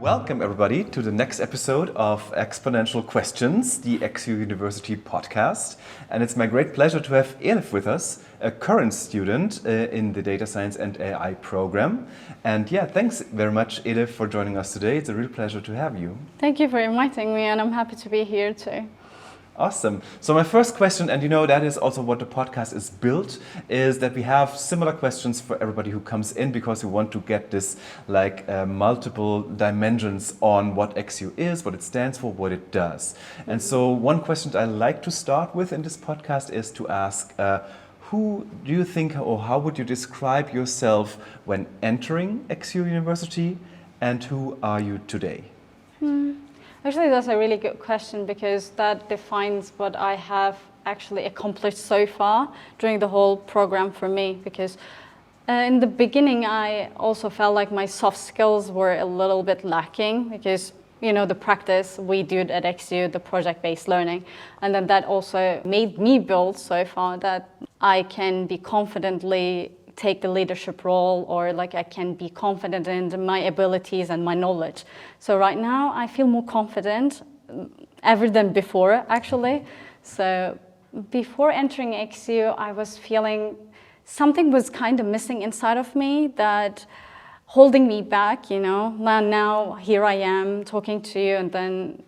Welcome everybody to the next episode of Exponential Questions, the XU University podcast. And it's my great pleasure to have Elif with us, a current student in the Data Science and AI program. And yeah, thanks very much Elif for joining us today. It's a real pleasure to have you. Thank you for inviting me, and I'm happy to be here too. Awesome. So my first question, and you know that is also what the podcast is built, is that we have similar questions for everybody who comes in because we want to get this multiple dimensions on what XU is, what it stands for, what it does. And so one question I like to start with in this podcast is to ask, who do you think or how would you describe yourself when entering XU University and who are you today? Actually, that's a really good question because that defines what I have actually accomplished so far during the whole program for me. Because in the beginning, I also felt like my soft skills were a little bit lacking because, you know, the practice we do at XU, the project-based learning. And then that also made me build so far that I can be confidently take the leadership role, or like I can be confident in my abilities and my knowledge. So right now I feel more confident ever than before actually. So before entering XU, I was feeling something was kind of missing inside of me that holding me back, you know. Now here I am talking to you, and then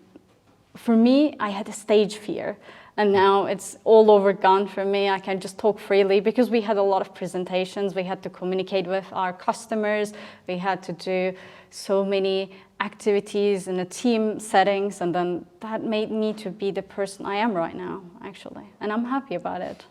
for me I had a stage fear. And now it's all over gone for me. I can just talk freely because we had a lot of presentations. We had to communicate with our customers. We had to do so many activities in a team settings. And then that made me to be the person I am right now, actually. And I'm happy about it.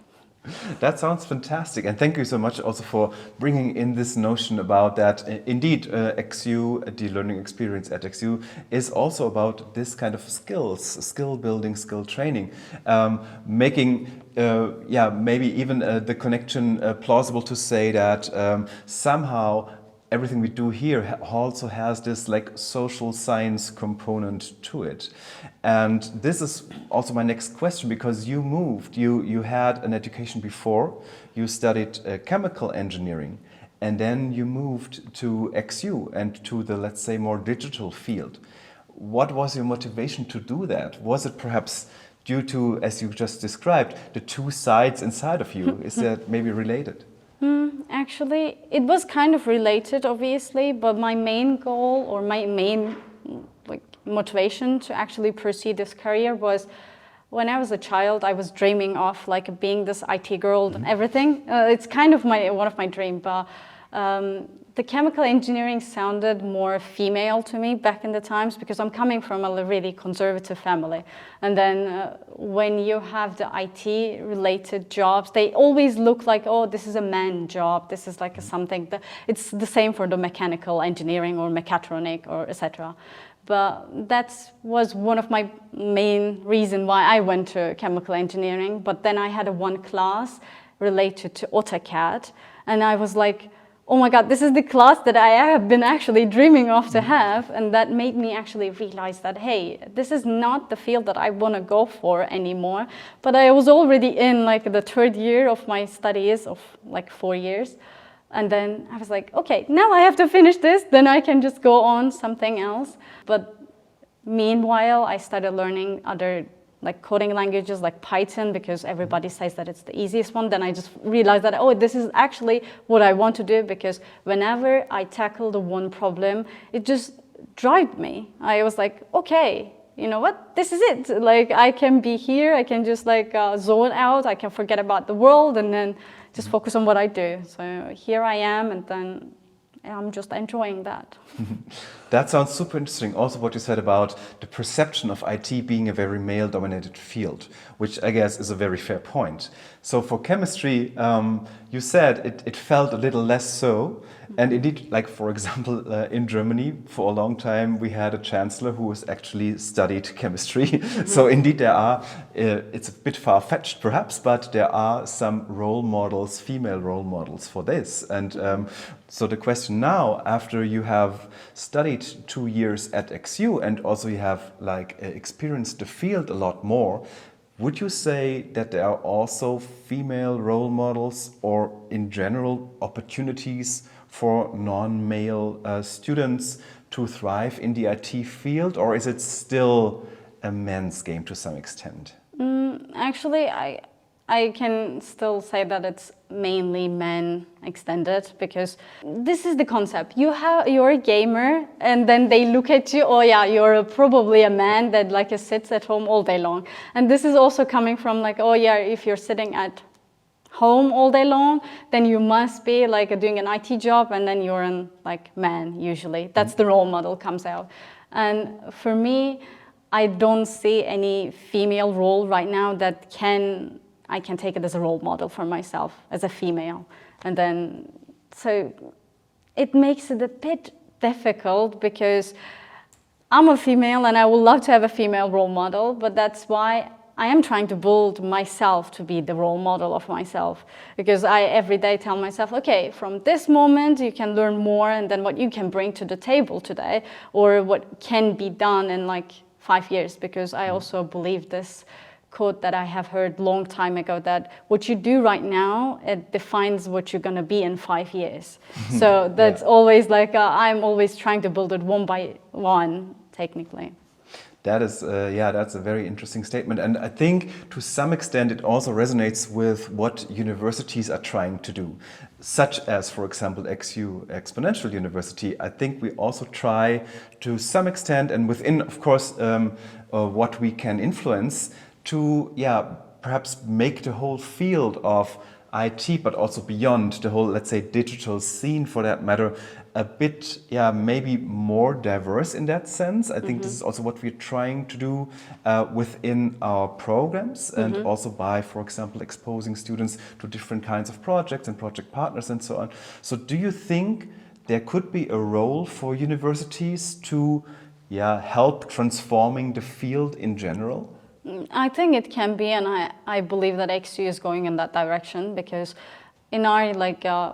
That sounds fantastic, and thank you so much also for bringing in this notion about that. Indeed, XU, the learning experience at XU, is also about this kind of skills, skill building, skill training, making, maybe even the connection plausible to say that somehow everything we do here also has this like social science component to it. And this is also my next question, because you moved, you had an education before, you studied chemical engineering, and then you moved to XU and to the, let's say, more digital field. What was your motivation to do that? Was it perhaps due to, as you just described, the two sides inside of you? Is that maybe related? Actually, it was kind of related, obviously, but my main goal or my main motivation to actually pursue this career was when I was a child, I was dreaming of like being this IT girl and everything. It's kind of one of my dreams, but the chemical engineering sounded more female to me back in the times because I'm coming from a really conservative family. And then when you have the IT related jobs, they always look like, oh, this is a man job. This is like something that it's the same for the mechanical engineering or mechatronic or etc. But that was one of my main reasons why I went to chemical engineering. But then I had one class related to AutoCAD, and I was like, oh my God, this is the class that I have been actually dreaming of to have. And that made me actually realize that, hey, this is not the field that I want to go for anymore. But I was already in like the third year of my studies of like 4 years. And then I was like, okay, now I have to finish this, then I can just go on something else. But meanwhile, I started learning other like coding languages like Python because everybody says that it's the easiest one. Then I just realized that, oh, this is actually what I want to do, because whenever I tackle the one problem, it just drives me. I was like, okay, you know what, this is it. Like I can be here, I can just like zone out, I can forget about the world and then just focus on what I do. So here I am, and then I'm just enjoying that. That sounds super interesting. Also what you said about the perception of IT being a very male-dominated field, which I guess is a very fair point. So for chemistry, you said it felt a little less so. And indeed, like for example, in Germany, for a long time, we had a chancellor who was actually studied chemistry. So indeed there are, it's a bit far-fetched perhaps, but there are some role models, female role models for this. And so the question now, after you have studied 2 years at XU and also you have like experienced the field a lot more, Would you say that there are also female role models or in general opportunities for non-male students to thrive in the IT field, or is it still a men's game to some extent? Actually, I can still say that it's mainly men extended, because this is the concept. You're a gamer, and then they look at you, oh yeah, you're probably a man that like sits at home all day long. And this is also coming from like, oh yeah, if you're sitting at home all day long, then you must be like doing an IT job, and then you're a like man usually. That's the role model comes out. And for me, I don't see any female role right now that I can take it as a role model for myself as a female. And then, so it makes it a bit difficult, because I'm a female and I would love to have a female role model, but that's why I am trying to build myself to be the role model of myself, because I every day tell myself, okay, from this moment you can learn more, and then what you can bring to the table today, or what can be done in like 5 years, because I also believe this quote that I have heard long time ago, that what you do right now, it defines what you're going to be in 5 years. So that's always like, I'm always trying to build it one by one, technically. That is, that's a very interesting statement. And I think to some extent it also resonates with what universities are trying to do, such as, for example, XU Exponential University. I think we also try to some extent, and within, of course, what we can influence, to perhaps make the whole field of IT, but also beyond the whole, let's say, digital scene for that matter, a bit, maybe more diverse in that sense. I think this is also what we're trying to do within our programs, and also by, for example, exposing students to different kinds of projects and project partners and so on. So do you think there could be a role for universities to help transforming the field in general? I think it can be, and I believe that XU is going in that direction, because in our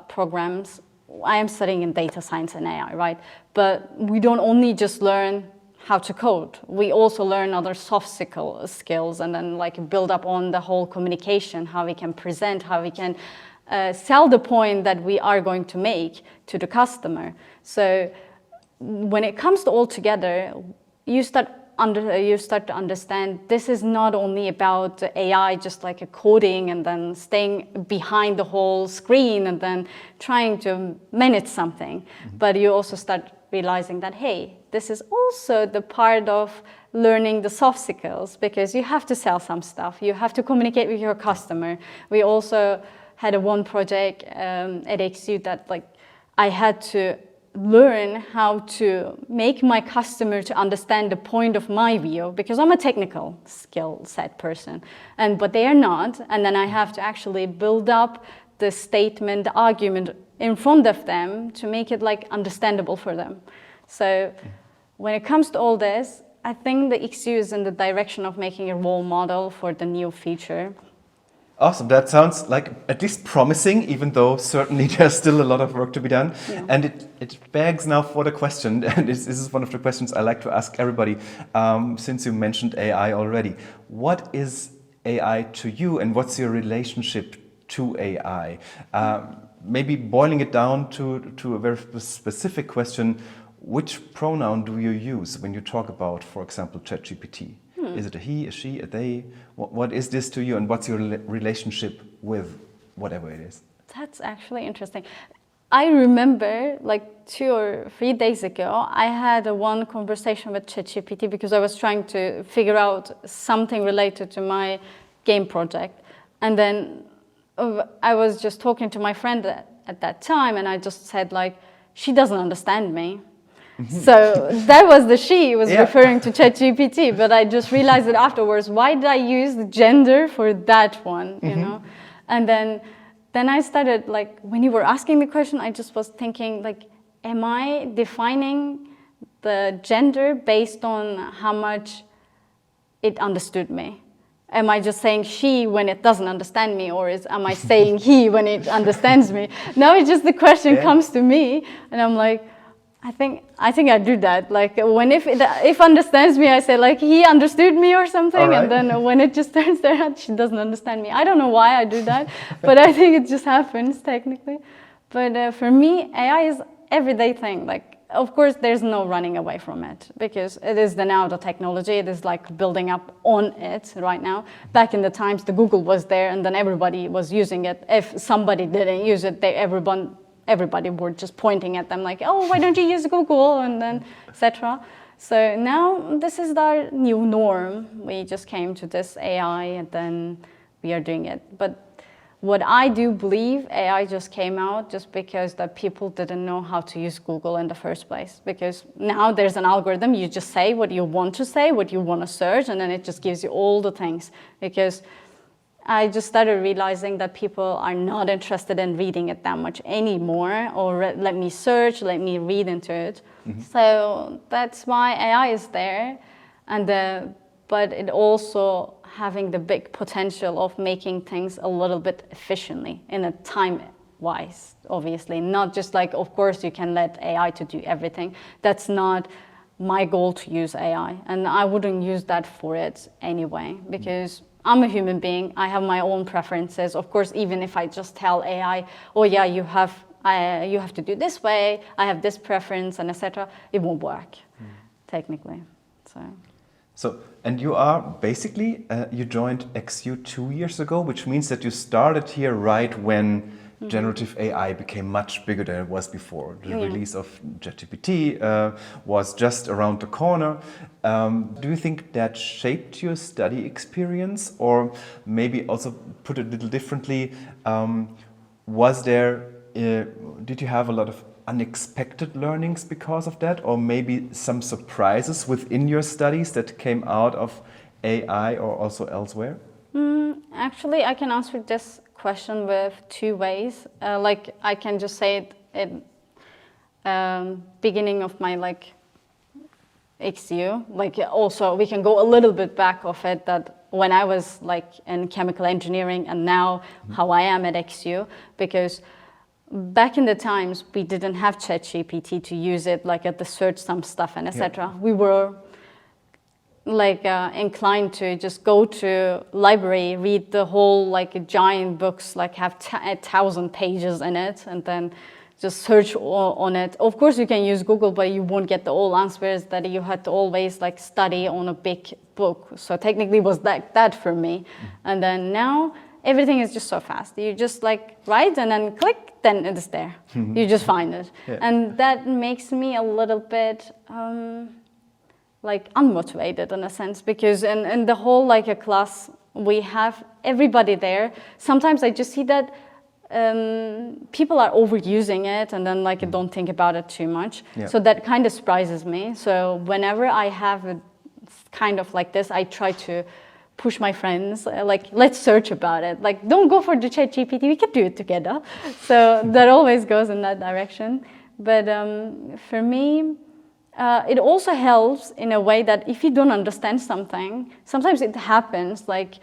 programs, I am studying in data science and AI, right? But we don't only just learn how to code. We also learn other soft skills, and then build up on the whole communication, how we can present, how we can sell the point that we are going to make to the customer. So when it comes to all together, you start to understand this is not only about AI, just like a coding and then staying behind the whole screen and then trying to manage something. But you also start realizing that, hey, this is also the part of learning the soft skills, because you have to sell some stuff. You have to communicate with your customer. We also had one project at XU that I had to learn how to make my customer to understand the point of my view, because I'm a technical skill set person, but they are not. And then I have to actually build up the statement, the argument in front of them to make it understandable for them. So when it comes to all this, I think the XU is in the direction of making a role model for the new future. Awesome. That sounds like at least promising, even though certainly there's still a lot of work to be done. Yeah. And it begs now for the question, and this is one of the questions I like to ask everybody, since you mentioned AI already. What is AI to you, and what's your relationship to AI? Maybe boiling it down to a very specific question, which pronoun do you use when you talk about, for example, ChatGPT? Is it a he, a she, a they? What is this to you, and what's your relationship with whatever it is? That's actually interesting. I remember 2 or 3 days ago, I had one conversation with ChatGPT because I was trying to figure out something related to my game project. And then I was just talking to my friend at that time, and I just said she doesn't understand me. So that was the she was referring to ChatGPT, but I just realized it afterwards. Why did I use the gender for that one, you know? And then I started, when you were asking the question, I just was thinking, am I defining the gender based on how much it understood me? Am I just saying she when it doesn't understand me, or am I saying he when it understands me? Now it's just the question comes to me, and I'm like, I think I do that. Like when if understands me, I say like he understood me or something, Right. and then when it just turns there out she doesn't understand me. I don't know why I do that, but I think it just happens technically. But for me, AI is everyday thing. Like of course there's no running away from it because it is now the technology. It is like building up on it right now. Back in the times, the Google was there, and then everybody was using it. If somebody didn't use it, everybody were just pointing at them like, oh, why don't you use Google, and then etc. So now this is our new norm. We just came to this AI and then we are doing it. But what I do believe, AI just came out just because that people didn't know how to use Google in the first place. Because now there's an algorithm, you just say what you want to say, what you want to search, and then it just gives you all the things. Because I just started realizing that people are not interested in reading it that much anymore, or let me search, let me read into it. Mm-hmm. So that's why AI is there, but it also having the big potential of making things a little bit efficiently in a time-wise, obviously. Not just like, of course, you can let AI to do everything. That's not my goal to use AI, and I wouldn't use that for it anyway, because I'm a human being. I have my own preferences. Of course, even if I just tell AI, oh yeah, you have to do this way, I have this preference, and etc., it won't work, technically. So, and you are basically, you joined XU 2 years ago, which means that you started here right when generative AI became much bigger than it was before. The release of ChatGPT was just around the corner. Do you think that shaped your study experience, or maybe also put it a little differently, did you have a lot of unexpected learnings because of that, or maybe some surprises within your studies that came out of AI or also elsewhere? Actually, I can answer this question with two ways. Like I can just say it beginning of my XU. Like also we can go a little bit back of it, that when I was like in chemical engineering and now how I am at XU, because back in the times we didn't have ChatGPT to use it like at the search some stuff and etc. Yeah. We were like inclined to just go to library, read the whole like giant books, like have 1,000 pages in it, and then just search on it. Of course you can use Google, but you won't get the all answers that you had to always like study on a big book. So technically it was that for me. And then now everything is just so fast. You just like write and then click, then it is there. You just find it. Yeah. And that makes me a little bit like unmotivated in a sense, because in the whole like a class we have everybody there. Sometimes I just see that people are overusing it and then like don't think about it too much. Yeah. So that kind of surprises me. So whenever I have a kind of like this, I try to push my friends, like let's search about it. Like don't go for the ChatGPT, we can do it together. So that always goes in that direction. But for me, it also helps in a way that if you don't understand something, sometimes it happens, like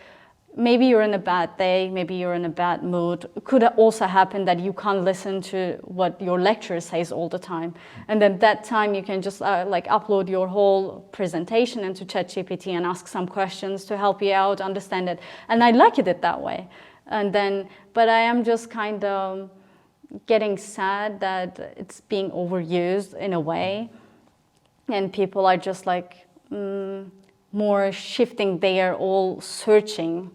maybe you're in a bad day, maybe you're in a bad mood. It could also happen that you can't listen to what your lecturer says all the time. And then that time you can just like upload your whole presentation into ChatGPT and ask some questions to help you out, understand it. And I like it that way. And then, but I am just kind of getting sad that it's being overused in a way. And people are just like more shifting their all searching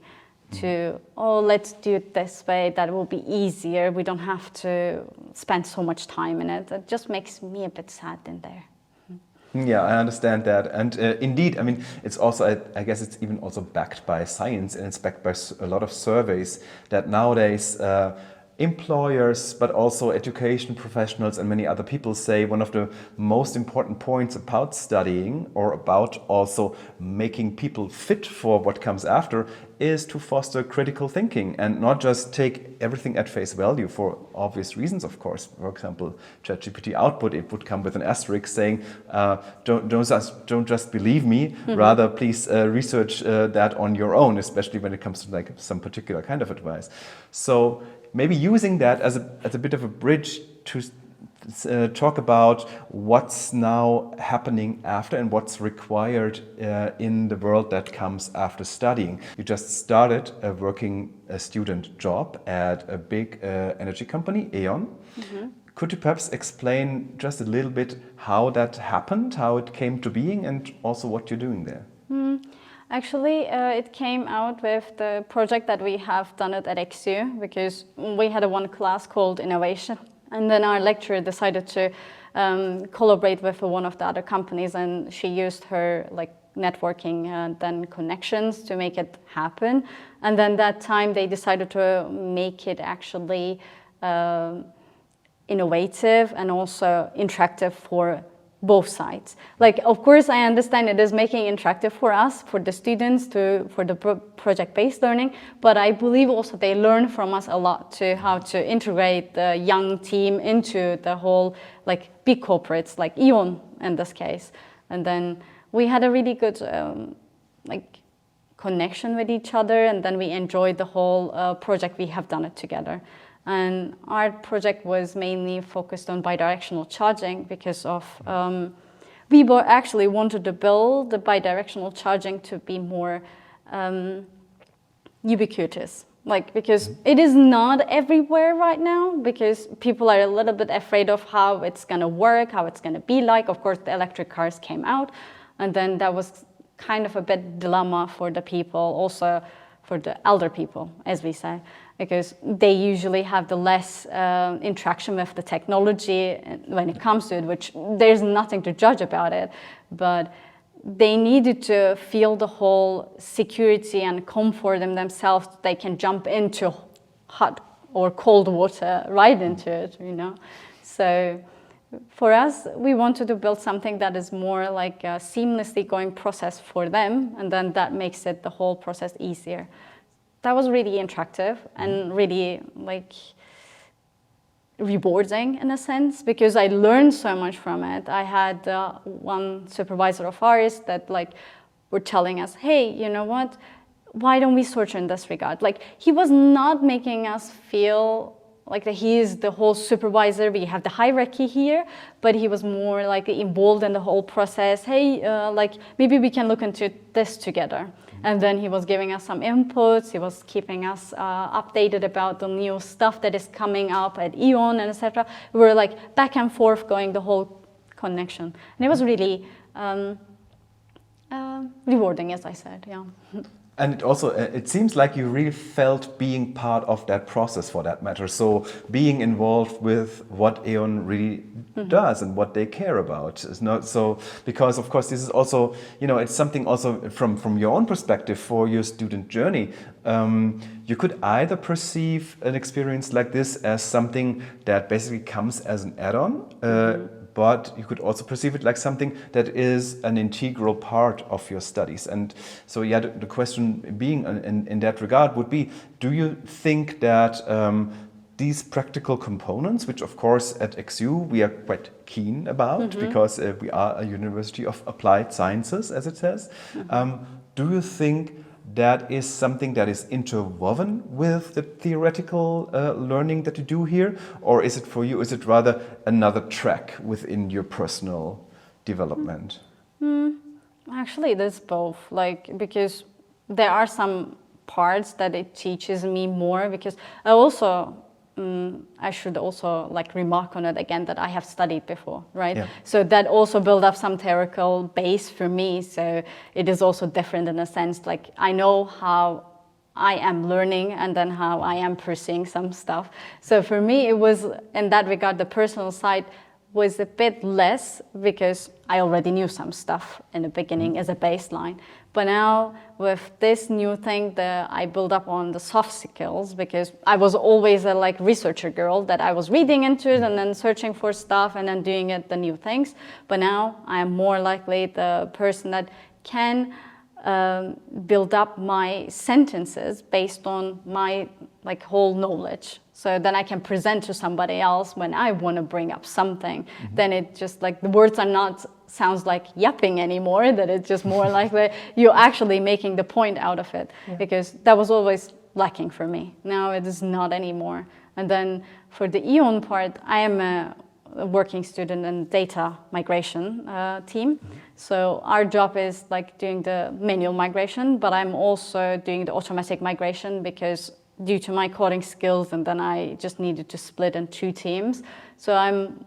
to, oh, let's do it this way, that will be easier, we don't have to spend so much time in it. It just makes me a bit sad in there. Yeah, I understand that. And indeed, I mean, it's also, I guess it's even also backed by science, and it's backed by a lot of surveys that nowadays employers, but also education professionals and many other people say one of the most important points about studying, or about also making people fit for what comes after, is to foster critical thinking and not just take everything at face value, for obvious reasons, of course. For example, ChatGPT output, it would come with an asterisk saying, don't just believe me, rather please research that on your own, especially when it comes to like some particular kind of advice. So maybe using that as a bit of a bridge to talk about what's now happening after and what's required in the world that comes after studying. You just started working a student job at a big energy company, E.ON. Could you perhaps explain just a little bit how that happened, how it came to being, and also what you're doing there? Actually, it came out with the project that we have done it at XU, because we had one class called Innovation. And then our lecturer decided to collaborate with one of the other companies, and she used her networking and then connections to make it happen. And then that time they decided to make it actually innovative and also interactive for both sides. Of course, I understand it is making interactive for us, for the students, for the project-based learning, but I believe also they learn from us a lot to how to integrate the young team into the whole big corporates like E.ON in this case. And then we had a really good connection with each other, and then we enjoyed the whole project. We have done it together. And our project was mainly focused on bidirectional charging because of we actually wanted to build the bidirectional charging to be more ubiquitous. Because it is not everywhere right now, because people are a little bit afraid of how it's going to work, how it's going to be like. Of course, the electric cars came out, and then that was kind of a bit dilemma for the people, also for the elder people, as we say, because they usually have the less interaction with the technology when it comes to it, which there's nothing to judge about it, but they needed to feel the whole security and comfort in themselves. They can jump into hot or cold water right into it, So for us, we wanted to build something that is more like a seamlessly going process for them, and then that makes it the whole process easier. That was really interactive and really rewarding in a sense, because I learned so much from it. I had one supervisor of ours that were telling us, hey, you know what, why don't we search in this regard? He was not making us feel that he is the whole supervisor, we have the hierarchy here, but he was more involved in the whole process. Hey, maybe we can look into this together. And then he was giving us some inputs, he was keeping us updated about the new stuff that is coming up at E.ON and etc. We were back and forth going the whole connection. And it was really rewarding, as I said, yeah. And it also, it seems like you really felt being part of that process for that matter. So being involved with what E.ON really does and what they care about. It's not so, because of course this is also, it's something also from your own perspective for your student journey. You could either perceive an experience like this as something that basically comes as an add-on, but you could also perceive it like something that is an integral part of your studies. And so, yeah, the question being in that regard would be, do you think that these practical components, which of course at XU we are quite keen about, because we are a university of applied sciences, as it says, do you think that is something that is interwoven with the theoretical learning that you do here? Or is it for you, is it rather another track within your personal development? Actually, it is both, because there are some parts that it teaches me more, because I also I should also remark on it again that I have studied before, right? Yeah. So that also built up some theoretical base for me. So it is also different in a sense, I know how I am learning and then how I am pursuing some stuff. So for me, it was in that regard, the personal side was a bit less, because I already knew some stuff in the beginning as a baseline. But now with this new thing that I build up on the soft skills, because I was always a researcher girl that I was reading into it and then searching for stuff and then doing the new things. But now I am more likely the person that can build up my sentences based on my whole knowledge. So then I can present to somebody else when I want to bring up something. Then it just the words are not sounds like yapping anymore, that it's just more you're actually making the point out of it, because that was always lacking for me. Now it is not anymore. And then for the E.ON part, I am a working student in data migration team. So our job is like doing the manual migration, but I'm also doing the automatic migration because due to my coding skills, and then I just needed to split in 2 teams. So I'm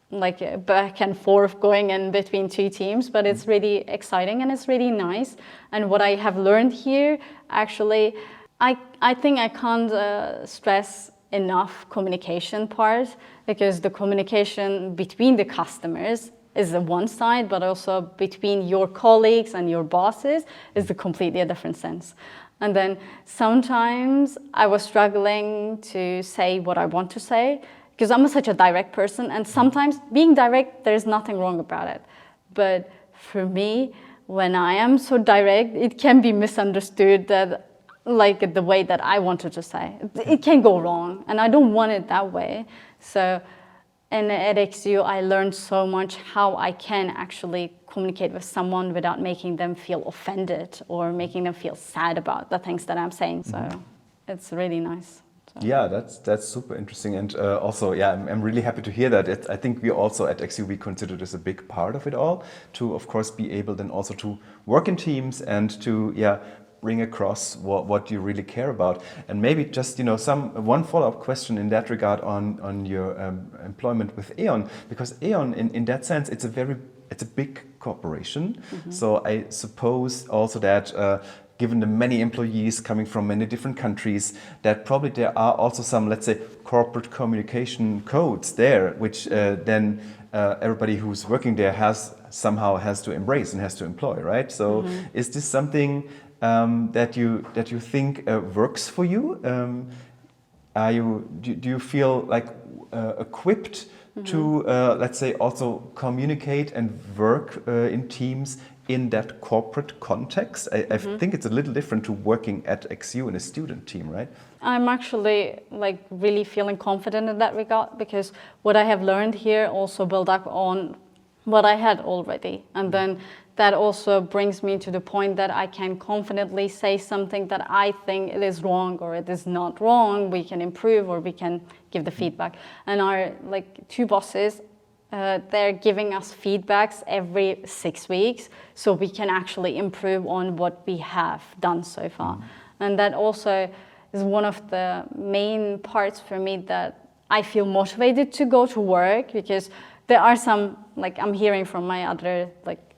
like back and forth going in between 2 teams, but it's really exciting and it's really nice. And what I have learned here, actually, I think I can't stress enough communication part, because the communication between the customers is the one side, but also between your colleagues and your bosses is the completely different sense. And then sometimes I was struggling to say what I want to say, because I'm such a direct person, and sometimes being direct, there's nothing wrong about it. But for me, when I am so direct, it can be misunderstood that like the way that I wanted to say. It can go wrong, and I don't want it that way. So at XU, I learned so much how I can actually communicate with someone without making them feel offended or making them feel sad about the things that I'm saying. So it's really nice. So. Yeah, that's super interesting, and also, yeah, I'm really happy to hear that. I think we also at XU, we consider this a big part of it all, to of course be able then also to work in teams and to bring across what you really care about. And maybe just one follow-up question in that regard on your employment with Aon, because Aon in that sense it's a big corporation. So I suppose also that given the many employees coming from many different countries, that probably there are also some, let's say, corporate communication codes there, which then everybody who's working there has to embrace and has to employ, right? So is this something that you think works for you? Do you feel like equipped to let's say also communicate and work in teams in that corporate context? I think it's a little different to working at XU in a student team, right? I'm actually like really feeling confident in that regard, because what I have learned here also built up on what I had already, and then that also brings me to the point that I can confidently say something that I think it is wrong or it is not wrong. We can improve or we can give the feedback. And our 2 bosses, they're giving us feedbacks every 6 weeks, so we can actually improve on what we have done so far. And that also is one of the main parts for me that I feel motivated to go to work, because there are some, I'm hearing from my other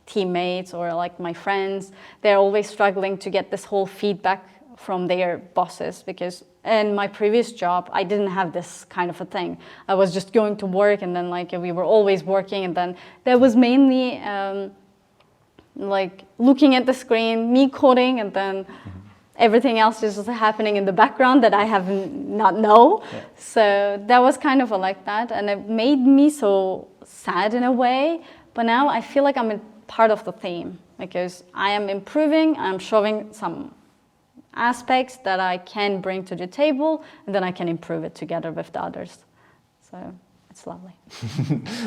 teammates or my friends, they're always struggling to get this whole feedback from their bosses, because in my previous job I didn't have this kind of a thing. I was just going to work, and then we were always working, and then there was mainly looking at the screen, me coding, and then everything else is just happening in the background that I have not know. Yeah. So that was kind of like that, and it made me so sad in a way. But now I feel like I'm a part of the team, because I am improving, I'm showing some aspects that I can bring to the table, and then I can improve it together with the others. So it's lovely.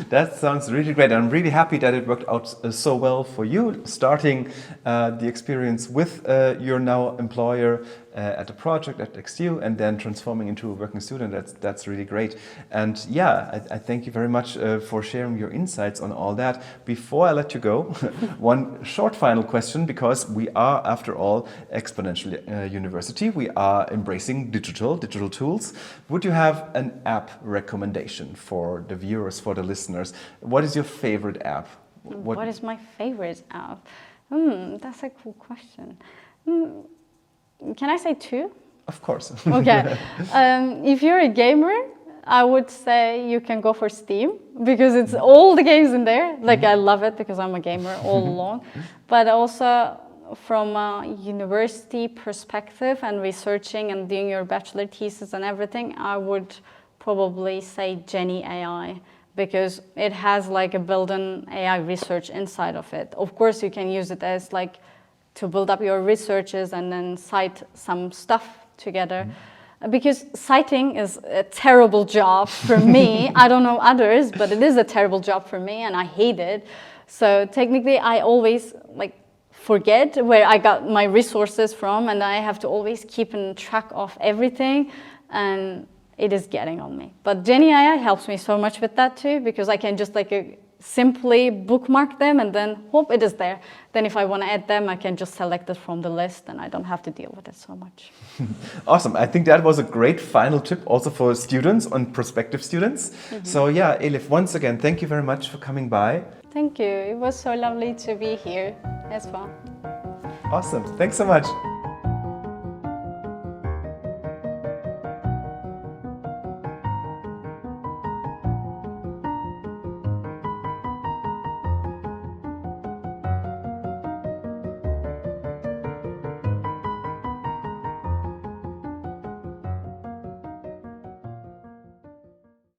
That sounds really great. I'm really happy that it worked out so well for you, starting the experience with your now employer at a project at XU, and then transforming into a working student. That's really great. And yeah, I thank you very much for sharing your insights on all that. Before I let you go, one short final question, because we are, after all, Exponential University. We are embracing digital tools. Would you have an app recommendation for the viewers, for the listeners? What is your favorite app? What is my favorite app? That's a cool question. Can I say 2? Of course. Okay. If you're a gamer, I would say you can go for Steam, because it's all the games in there. I love it because I'm a gamer all along. But also from a university perspective and researching and doing your bachelor thesis and everything, I would probably say Jenny AI, because it has a built-in AI research inside of it. Of course, you can use it as to build up your researches and then cite some stuff together. Because citing is a terrible job for me. I don't know others, but it is a terrible job for me, and I hate it. So technically, I always forget where I got my resources from, and I have to always keep in track of everything. And it is getting on me. But Genie AI helps me so much with that too, because I can just simply bookmark them and then whoop, it is there. Then if I want to add them, I can just select it from the list and I don't have to deal with it so much. Awesome. I think that was a great final tip also for students and prospective students. So yeah, Elif, once again, thank you very much for coming by. Thank you. It was so lovely to be here as well. Awesome. Thanks so much.